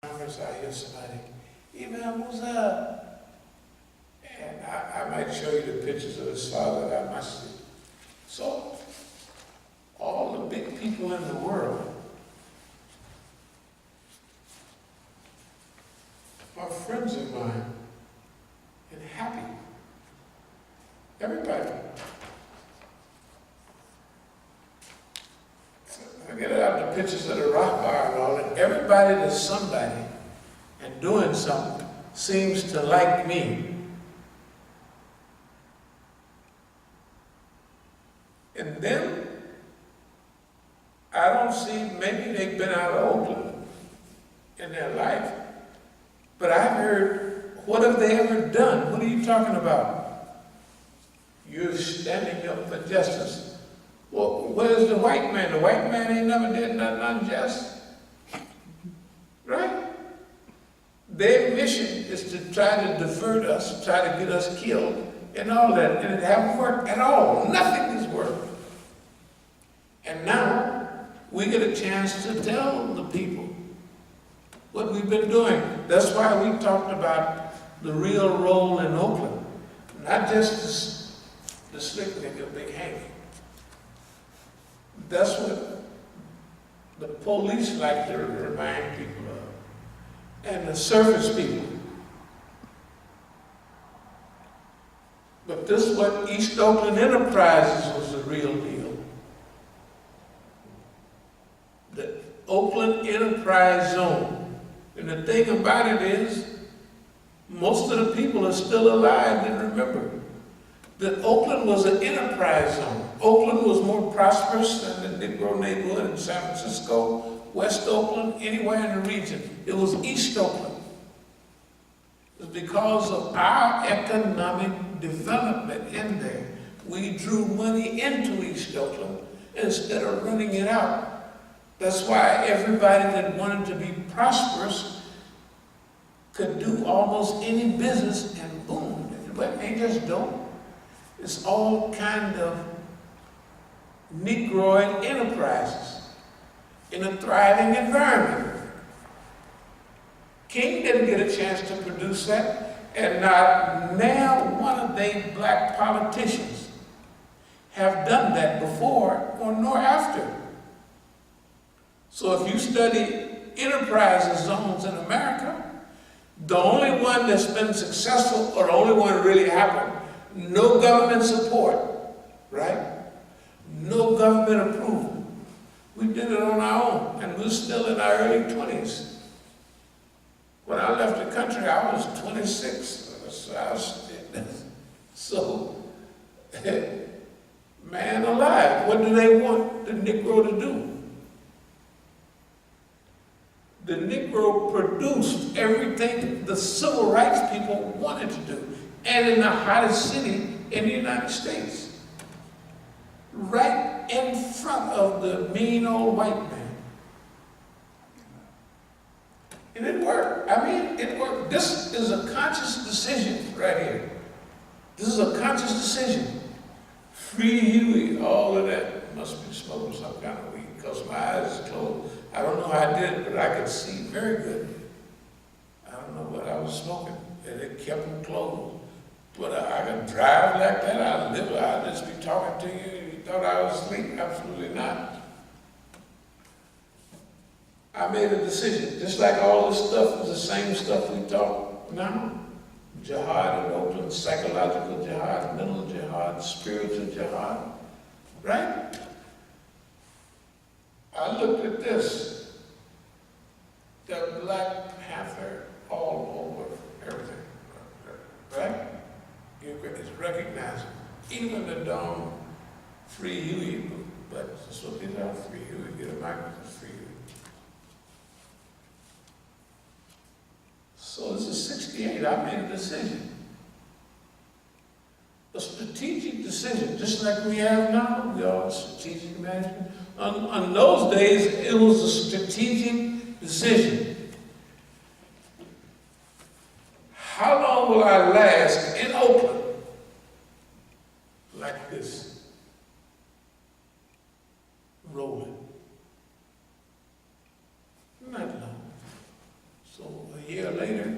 Conference, I hear somebody, Imam Musa, and I might show you the pictures of his father at Masjid. So, all the big people in the world are friends of mine and happy. Everybody. Forget about the pictures of the rock bar and all that. Everybody that's somebody and doing something seems to like me. And then, I don't see, maybe they've been out of Oakland in their life, but I've heard, what have they ever done? What are you talking about? You're standing up for justice. Well, where's the white man? The white man ain't never did nothing unjust. Right? Their mission is to try to divert us, try to get us killed, and all that. And it hasn't worked at all. Nothing has worked. And now, we get a chance to tell the people what we've been doing. That's why we talked about the real role in Oakland. Not just the slick nigga, Big Hank. That's what the police like to remind people of, and the surface people. But this is what East Oakland Enterprises was the real deal. The Oakland Enterprise Zone. And the thing about it is, most of the people are still alive and remember that Oakland was an enterprise zone. Oakland was more prosperous than the Negro neighborhood in San Francisco, West Oakland, anywhere in the region. It was East Oakland. It was because of our economic development in there. We drew money into East Oakland instead of running it out. That's why everybody that wanted to be prosperous could do almost any business and boom, but they just don't. It's all kind of Negroid enterprises in a thriving environment. King didn't get a chance to produce that, and not now one of they black politicians have done that before or nor after. So if you study enterprise zones in America, the only one that's been successful, or the only one that really happened, no government support, right? No government approval. We did it on our own, and we're still in our early 20s. When I left the country, I was 26. So, man alive, what do they want the Negro to do? The Negro produced everything the civil rights people wanted to do, and in the hottest city in the United States, right in front of the mean old white man. And it worked. I mean, it worked. This is a conscious decision right here. This is a conscious decision. Free Huey, all of that. Must be smoking some kind of weed because my eyes are closed. I don't know how I did it, but I could see very good. I don't know what I was smoking, and it kept them closed. But I could drive like that, I'd just be talking to you, and you thought I was asleep. Absolutely not. I made a decision, just like all this stuff is the same stuff we talk now. Jihad in Oakland, psychological jihad, mental jihad, spiritual jihad, right? I looked at this, the Black Panther all over everything, right? It's recognizable. Even the dumb Free Huey, but so these are Free Huey, get a microphone Free Huey. So this is 68, I made a decision. A strategic decision, just like we have now, we all strategic management. On those days, it was a strategic decision. How long will I last in Oakland like this? Rolling. Not long. A year later,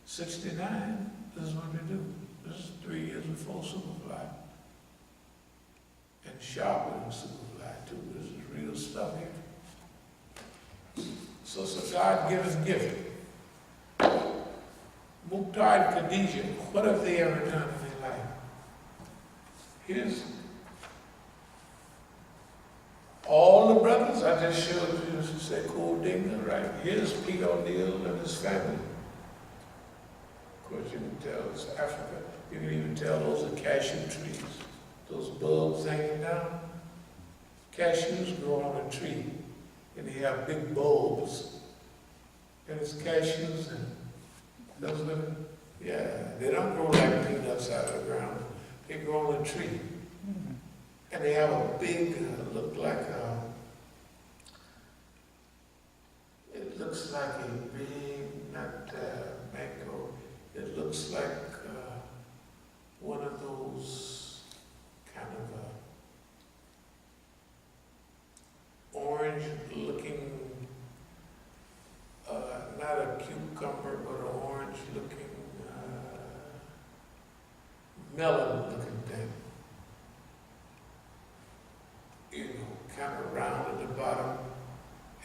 69, this is what we do. This is 3 years before Superfly. And sharper than Superfly too. This is real stuff here. So it's a God-given gift. Mukhtar and Khadijah, what have they ever done in their life? Here's all the brothers I just showed you, say cool Dinga, right? Here's Pete O'Neill and his family. Of course, you can tell it's Africa. You can even tell those are cashew trees. Those bulbs hanging down. Cashews grow on a tree, and they have big bulbs. And it's cashews and those little, yeah, they don't grow like peanuts out of the ground. They grow on a tree. And they have a big, look like it looks like a big, not mango, it looks like one of those kind of orange looking, not a cucumber, but an orange looking, melon looking thing. You know, kind of round at the bottom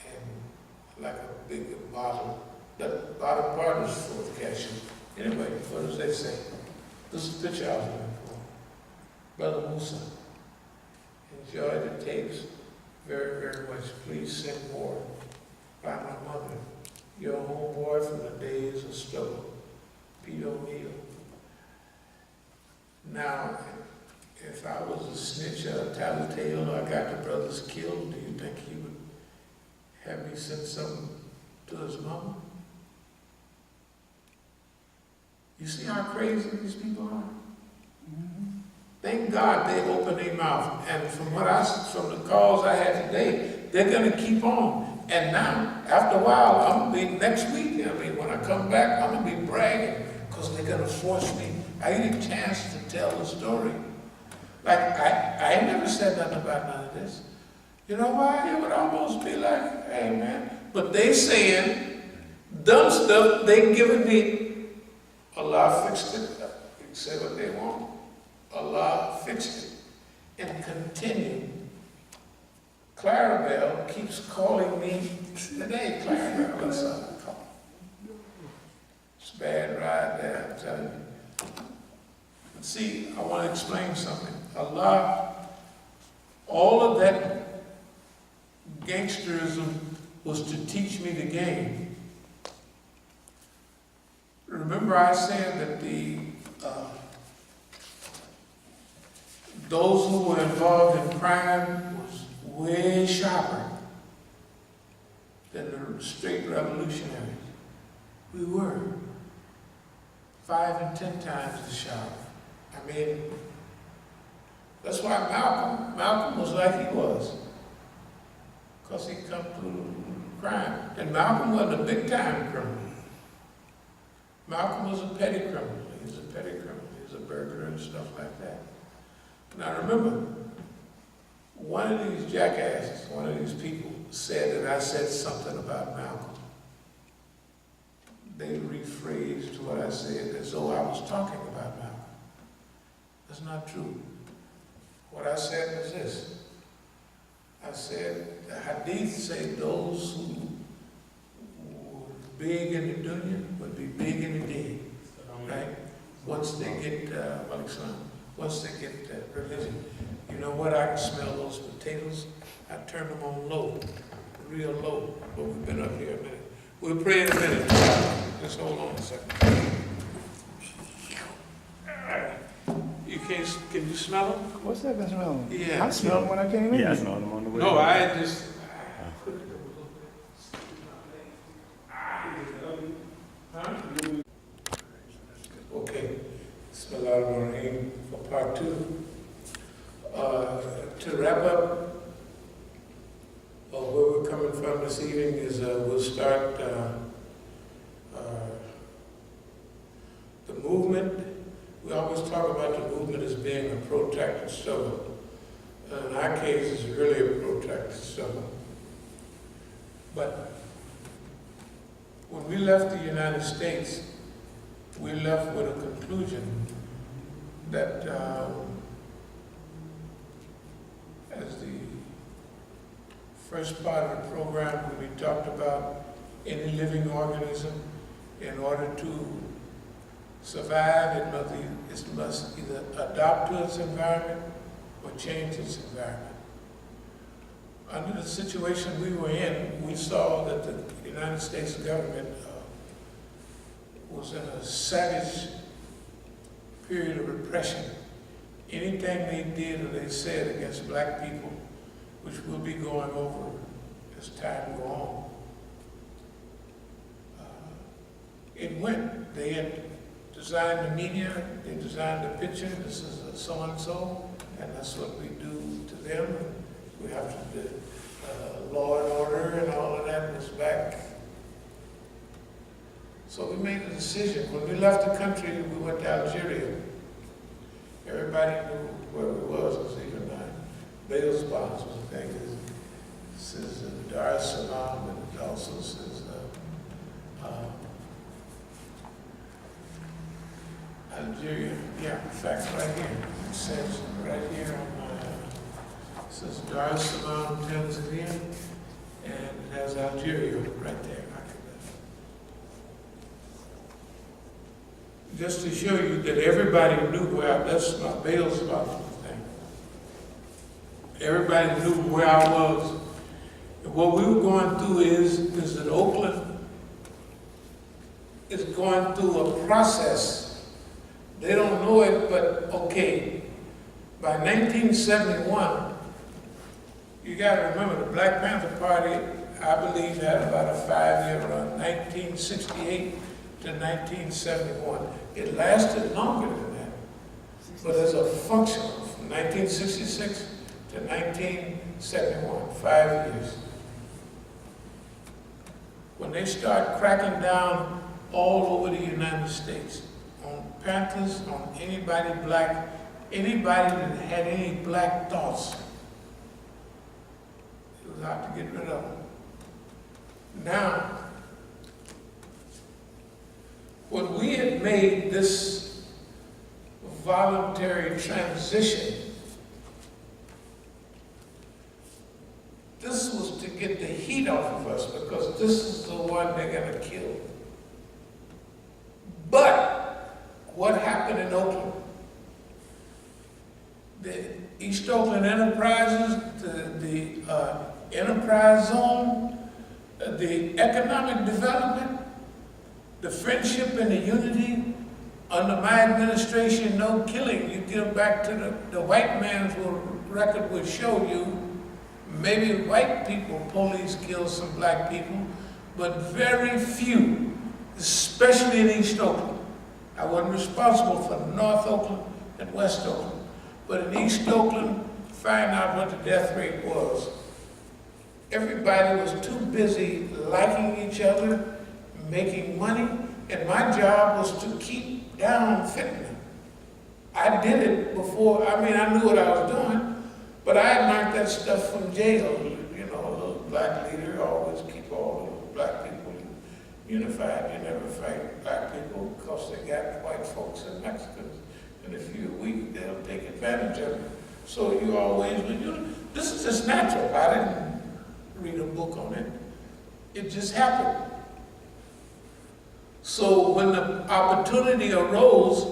and like a big bottle. That bottom part is full of cashew. Anyway, what does they say? This is the picture I was looking for. Brother Musa. Enjoy the tapes very, very much. Please send more. By my mother, your homeboy from the days of struggle, Pete O'Neill. Now, if I was a snitch or a tattletale or I got the brothers killed, do you think he would have me send something to his mama? You see how crazy these people are? Thank God they opened their mouth. And from from the calls I had today, they're going to keep on. And now, after a while, I'm going to be next week. I mean, when I come back, I'm going to be bragging because they're going to force me. I get a chance to tell the story. Like, I ain't never said nothing about none of this. You know why? It would almost be like, hey, man. But they saying dumb stuff, they giving me. Allah fixed it. You can say what they want. Allah fixed it. And continue. Clarabelle keeps calling me today. Clarabelle, that's all I call her. It's a bad ride there, I'm telling you. But see, I want to explain something. Allah, all of that gangsterism was to teach me the game. Remember I said that those who were involved in crime was way sharper than the straight revolutionaries. We were 5 and 10 times as sharp. I mean, that's why Malcolm was like he was. Because he come through crime. And Malcolm wasn't a big time criminal. Malcolm was a petty criminal. He was a petty criminal. He was a burglar and stuff like that. Now remember, one of these jackasses, one of these people said that I said something about Malcolm. They rephrased what I said as though I was talking about Malcolm. That's not true. What I said was this. I said, the hadith say those who were big in the dunya would be big in the deen, right? Once they get, once they get religion. You know what? I can smell those potatoes. I turn them on low, real low. But we've been up here a minute. We'll pray in a minute. Just hold on a second. You can't, can you smell them? What's that smell? Yeah. I smelled them when I came in. Yeah, I smelled them on the way. No, I just... Okay. Bismillahirrahmanirrahim for part 2. To wrap up, where we're coming from this evening is we'll start the movement. We always talk about the movement as being a protracted struggle. In our case, it's really a protracted struggle. But when we left the United States, we left with a conclusion that as the first part of the program, when we talked about any living organism, in order to survive, it must either adapt to its environment or change its environment. Under the situation we were in, we saw that the United States government was in a savage period of repression. Anything they did or they said against black people, which we'll be going over as time goes on, it went. They had designed the media, they designed the picture, this is a so-and-so, and that's what we do to them. We have to do law and order and all of that was back. So we made a decision. When we left the country, we went to Algeria. Everybody knew where we was, because even Bale's bonds was a thing. It says Dar es Salaam, and it also says Algeria. Yeah, in fact, right here. It says right here on it says Dar es Salaam, Tanzania, and it has Algeria right there. Just to show you that everybody knew where, that's not Bale's about thing. Everybody knew where I was. And what we were going through is that Oakland is going through a process. They don't know it, but okay. By 1971, you got to remember the Black Panther Party, I believe, had about a 5-year run, 1968 to 1971. It lasted longer than that, but as a function, from 1966 to 1971, 5 years. When they start cracking down all over the United States, on Panthers, on anybody black, anybody that had any black thoughts, it was out to get rid of them. Now, when we had made this voluntary transition, this was to get the heat off of us, because this is the one they're going to kill. But what happened in Oakland? The East Oakland Enterprises, the Enterprise Zone, the economic development, the friendship and the unity, under my administration, no killing. You get back to the white man's record will show you, maybe white people, police kill some black people, but very few, especially in East Oakland. I wasn't responsible for North Oakland and West Oakland, but in East Oakland, find out what the death rate was. Everybody was too busy liking each other, making money, and my job was to keep down fitna. I did it before, I knew what I was doing, but I had learned that stuff from jail. You know, a little black leader always keep all the black people unified. You never fight black people because they got white folks and Mexicans. And if you're weak, they'll take advantage of you. So you always, this is just natural. I didn't read a book on it. It just happened. So when the opportunity arose,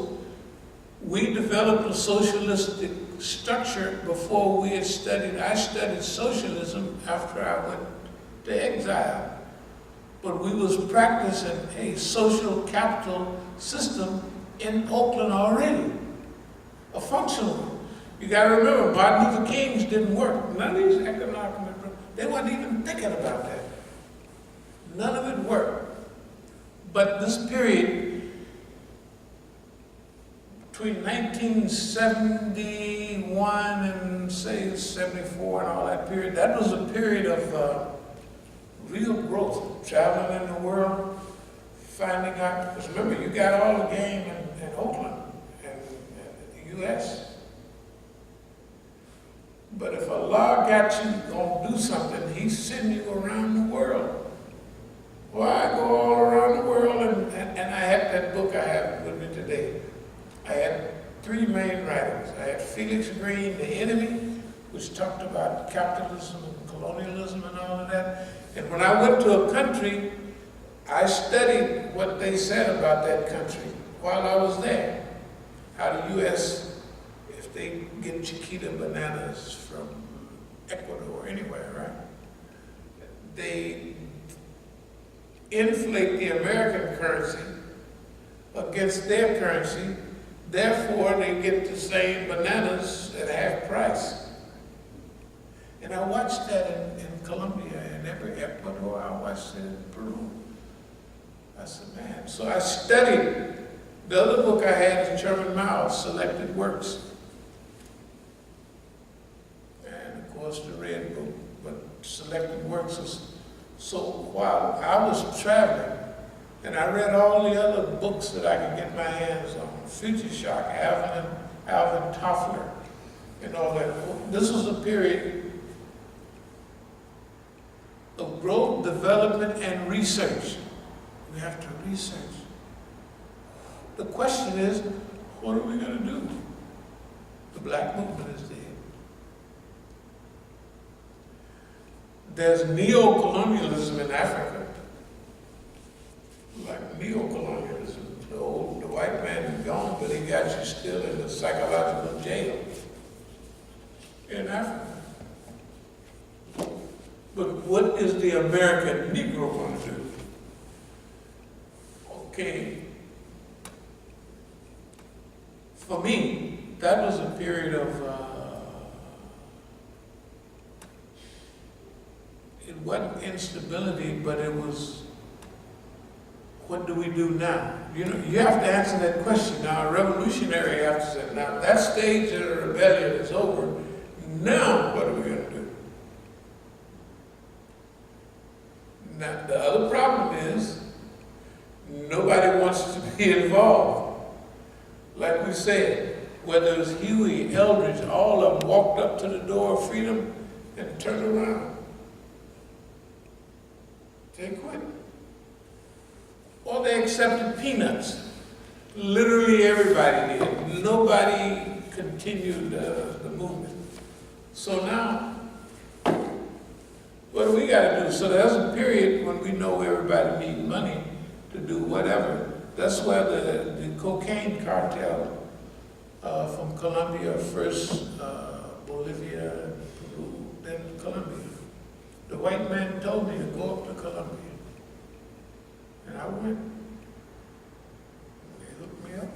we developed a socialistic structure before we had studied. I studied socialism after I went to exile. But we was practicing a social capital system in Oakland already, a functional one. You gotta remember, Martin Luther King's didn't work. None of these economic, they weren't even thinking about that. None of it worked. But this period, between 1971 and say 74 and all that period, that was a period of real growth, traveling in the world, finding out, because remember, you got all the game in Oakland and the U.S. But if Allah got you going to do something, He's sending you around the world. Why go all around the I had three main writers. I had Felix Green, The Enemy, which talked about capitalism and colonialism and all of that. And when I went to a country, I studied what they said about that country while I was there. How the U.S., if they get Chiquita bananas from Ecuador or anywhere, right? They inflate the American currency against their currency, therefore they get the same bananas at half price. And I watched that in Colombia, and every Ecuador, I watched it in Peru. I said, man. So I studied. The other book I had is German Miles, Selected Works. And of course the red book, but Selected Works is, so while I was traveling, and I read all the other books that I could get my hands on, Future Shock, Alvin Toffler, and all that. This was a period of growth, development, and research. We have to research. The question is, what are we going to do? The black movement is dead. There's neo-colonialism in Africa. Like neo-colonialism. The white man is gone, but he got you still in the psychological jail in Africa. But what is the American Negro going to do? Okay. For me, that was a period of, it wasn't instability, but it was, what do we do now? You know, you have to answer that question. Now, a revolutionary has to say, now that stage of the rebellion is over. Now, what are we going to do? Now, the other problem is, nobody wants to be involved. Like we said, whether it was Huey, Eldridge, all of them walked up to the door of freedom and turned around. They quit. Or they accepted peanuts. Literally everybody did. Nobody continued the movement. So now, what do we got to do? So there's a period when we know everybody needs money to do whatever. That's where the cocaine cartel from Colombia, first Bolivia, Peru, then Colombia. The white man told me to go up to Colombia. And I went. They hooked me up.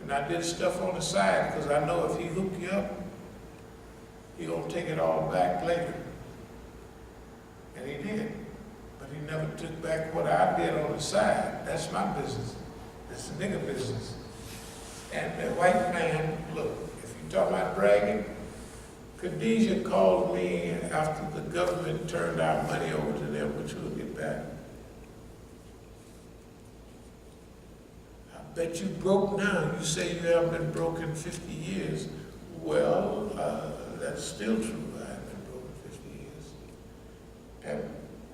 And I did stuff on the side because I know if he hooked you up, he gonna take it all back later. And he did. But he never took back what I did on the side. That's my business. That's the nigga business. And the white man, look, if you talk about bragging, Khadijah called me after the government turned our money over to them, which we'll get back. I bet you broke now. You say you haven't been broke in 50 years. Well, that's still true. I haven't been broke in 50 years. And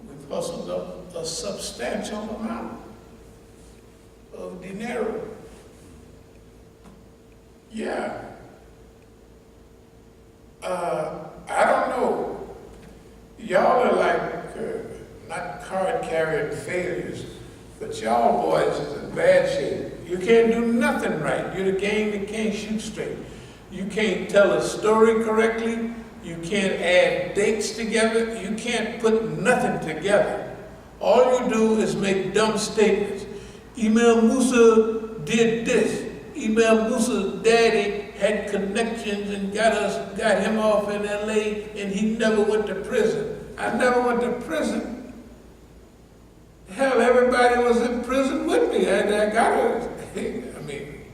we've hustled up a substantial amount of dinero. Yeah. I don't know. Y'all are like, not card-carrying failures, but y'all boys is in bad shape. You can't do nothing right. You're the game that can't shoot straight. You can't tell a story correctly. You can't add dates together. You can't put nothing together. All you do is make dumb statements. Imam Musa did this. Imam Musa's daddy had connections and got him off in LA, and he never went to prison. I never went to prison. Hell, everybody was in prison with me. I got it. I mean,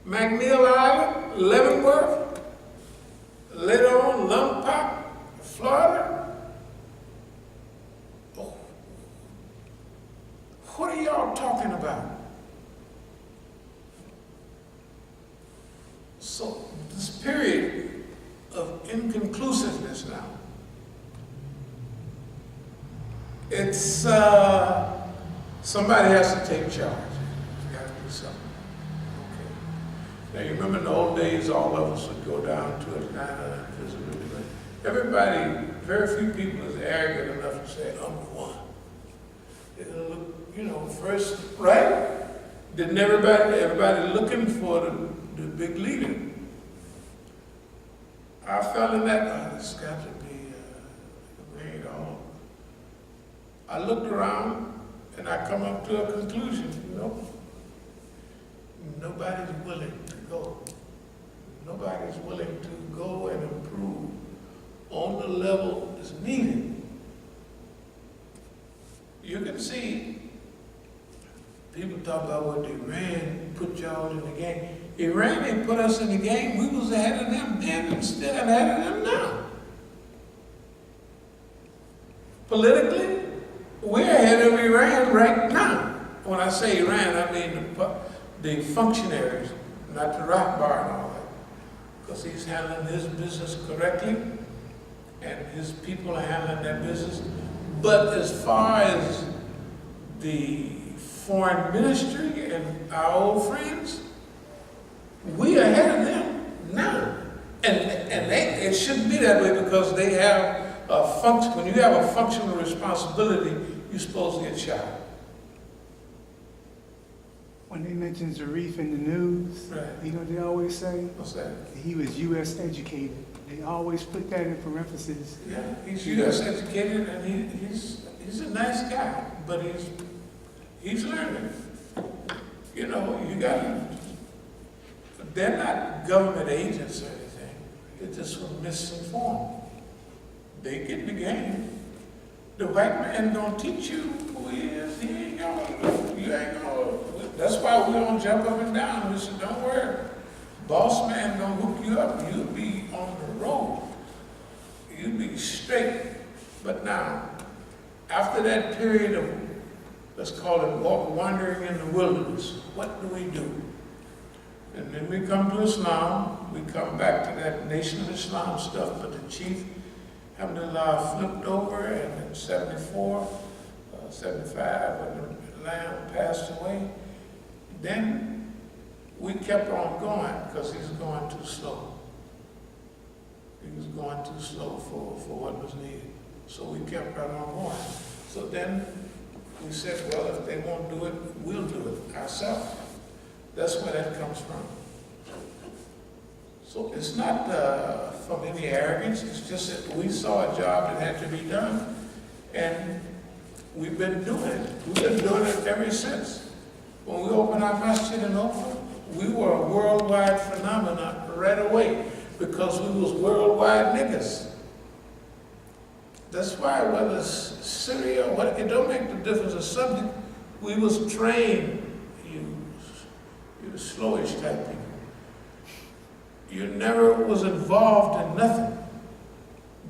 McNeil Island, Leavenworth, later on Lompoc, Florida. Oh. What are y'all talking about? So this period of inconclusiveness now, it's, somebody has to take charge. something. Okay. Now you remember in the old days, all of us would go down to Atlanta and visit everybody. Everybody, very few people is arrogant enough to say, I'm the one. They'll look, you know, first, right? Didn't everybody looking for the big leader? I fell in that, it's got to be great all. I looked around and I come up to a conclusion, you know. Nobody's willing to go. Nobody's willing to go and improve on the level that's needed. You can see people talk about what Iran put y'all in the game. Iran didn't put us in the game. We was ahead of them then and still ahead of them now. Politically, we're ahead of Iran right now. When I say Iran, I mean the functionaries, not the rock bar and all that. Because he's handling his business correctly, and his people are handling their business. But as far as the foreign ministry and our old friends, we are ahead of them now. And it shouldn't be that way because they have a function. When you have a functional responsibility, you're supposed to get shot. When they mention Zarif in the news, Right. you know what they always say? What's that? He was U.S. educated. They always put that in parentheses. Yeah, he's U.S. educated and he's a nice guy, but he's learning. You know, they're not government agents or anything. They just were misinformed. They get in the game. The white man gonna teach you who he is. He ain't gonna, you ain't gonna, that's why we don't jump up and down. We said, don't worry. Boss man gonna hook you up. You'll be on the road. You'll be straight. But now, after that period of, let's call it wandering in the wilderness, what do we do? And then we come to Islam. We come back to that Nation of Islam stuff. But the chief, alhamdulillah, flipped over, and in 74, 75, when the lamb passed away, then we kept on going because he was going too slow. He was going too slow for what was needed. So we kept right on going. So then we said, well, if they won't do it, we'll do it ourselves. That's where that comes from. So it's not from any arrogance, it's just that we saw a job that had to be done, and we've been doing it. We've been doing it ever since. When we opened our Masjid in Oakland, we were a worldwide phenomenon right away because we was worldwide niggas. That's why whether it's Syria, it don't make the difference of subject. We was trained, you slowish type people. You never was involved in nothing.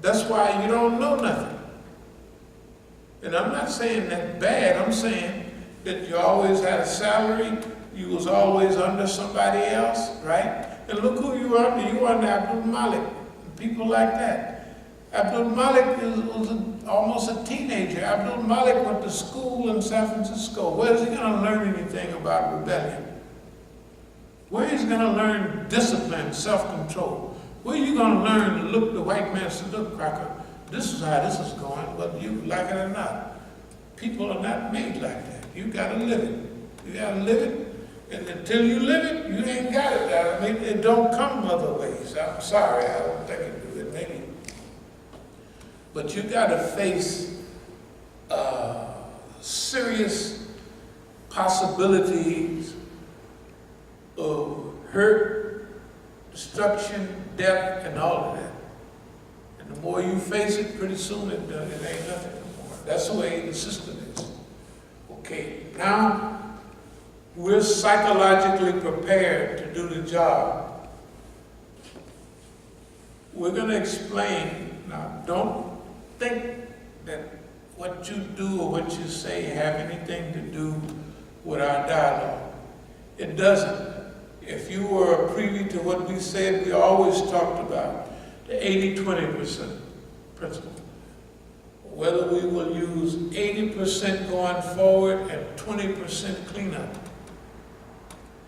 That's why you don't know nothing. And I'm not saying that bad, I'm saying that you always had a salary, you was always under somebody else, right? And look who you are under. You were under Abdul Malik, people like that. Abdul Malik was almost a teenager. Abdul Malik went to school in San Francisco. Where is he going to learn anything about rebellion? Where is he going to learn discipline, self-control? Where are you going to learn to look the white man and say, look, cracker, this is how this is going, whether you like it or not. People are not made like that. You got to live it. You got to live it. And until you live it, you ain't got it. I mean, it don't come other ways. I'm sorry, I don't think it do. It maybe. But you got to face serious possibilities of hurt, destruction, death, and all of that. And the more you face it, pretty soon it ain't nothing anymore. That's the way the system is. Okay, now we're psychologically prepared to do the job. We're going to explain. Now, don't think that what you do or what you say have anything to do with our dialogue. It doesn't. If you were privy to what we said, we always talked about the 80-20% principle. Whether we will use 80% going forward and 20% cleanup.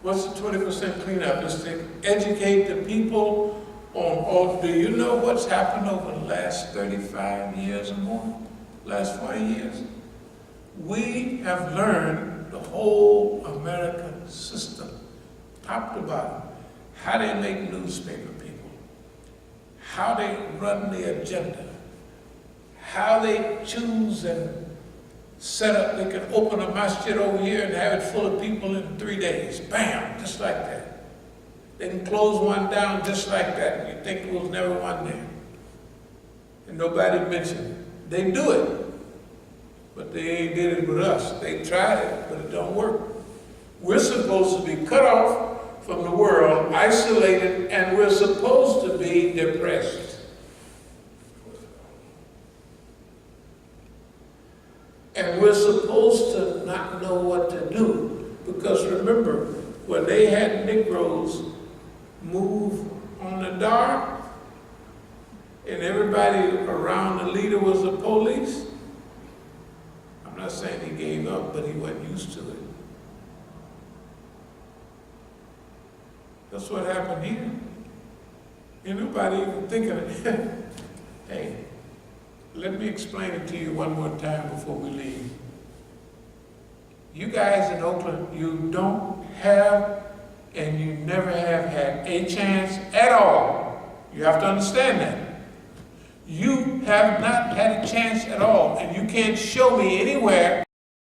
What's the 20% cleanup? Is to educate the people on, do you know what's happened over the last 35 years or more? Last 40 years? We have learned the whole American system, top to bottom, how they make newspaper people, how they run the agenda, how they choose and set up. They can open a masjid over here and have it full of people in 3 days. Bam, just like that. They can close one down just like that, and you think there was never one there. And nobody mentioned it. They do it, but they ain't did it with us. They tried it, but it don't work. We're supposed to be cut off from the world, isolated, and we're supposed to be depressed. And we're supposed to not know what to do. Because remember, when they had Negroes move on the dark, and everybody around the leader was the police, I'm not saying he gave up, but he wasn't used to it. That's what happened here. Ain't nobody even thinking it. Hey, let me explain it to you one more time before we leave. You guys in Oakland, you don't have and you never have had a chance at all. You have to understand that. You have not had a chance at all, and you can't show me anywhere